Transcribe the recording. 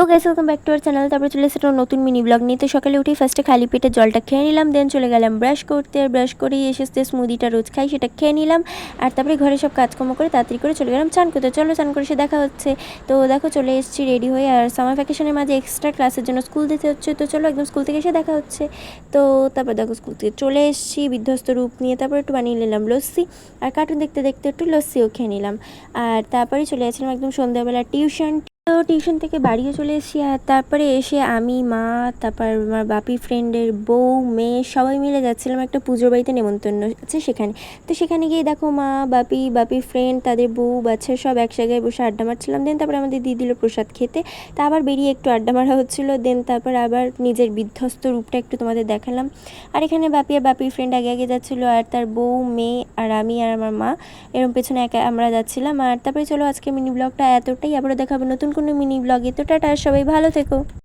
Guys, welcome back to our channel. তারপরে চলে এসেছে নতুন মিনি ব্লগ নিয়ে। তো সকালে উঠেই ফার্স্টে খালি পেটে জলটা খেয়ে নিলাম, দেন চলে গেলাম ব্রাশ করতে। আর ব্রাশ করেই এসে স্মুদিটা রোজ খাই, সেটা খেয়ে নিলাম। আর তারপরে ঘরে সব কাজকর্ম করে তাড়াতাড়ি করে চলে গেলাম চান করতে। চলো চান করে এসে দেখা হচ্ছে। তো দেখো চলে এসেছি রেডি হয়ে। আর সামার ভ্যাকেশনের মাঝে এক্সট্রা ক্লাসের জন্য স্কুল দিতে হচ্ছে। তো চলো একদম স্কুল থেকে এসে দেখা হচ্ছে। তো তারপর দেখো স্কুল থেকে চলে এসেছি বিধ্বস্ত রূপ নিয়ে। তারপর একটু বানিয়ে নিলাম লস্যি, আর কার্টুন দেখতে দেখতে একটু লস্যিও খেয়ে নিলাম। আর তারপরে চলে গেছিলাম একদম সন্ধ্যাবেলা টিউশন। তো টিউশন থেকে বাড়িও চলে এসেছি। আর তারপরে এসে আমি, মা, তারপর আমার বাপি ফ্রেন্ডের বউ, মেয়ে সবাই মিলে যাচ্ছিলাম একটা পুজোর বাড়িতে, নেমন্তন্ন আছে সেখানে। তো সেখানে গিয়ে দেখো মা, বাপি ফ্রেন্ড, তাদের বউ বাচ্চা সব এক জায়গায় বসে আড্ডা মারছিলাম। দেন তারপরে আমাদের দিয়ে দিল প্রসাদ খেতে। তা আবার বেরিয়ে একটু আড্ডা মারা হচ্ছিলো। দেন তারপর আবার নিজের বিধ্বস্ত রূপটা একটু তোমাদের দেখালাম। আর এখানে বাপির ফ্রেন্ড আগে আগে যাচ্ছিলো, আর তার বউ, মেয়ে, আর আমি আর আমার মা এরকম পেছনে একা আমরা যাচ্ছিলাম। আর তারপরে চলো আজকে মিনি ব্লগটা এতটাই, আবারও দেখাবো নতুন কোনো মিনি ব্লগে। তো টাটা, সবাই ভালো থেকো।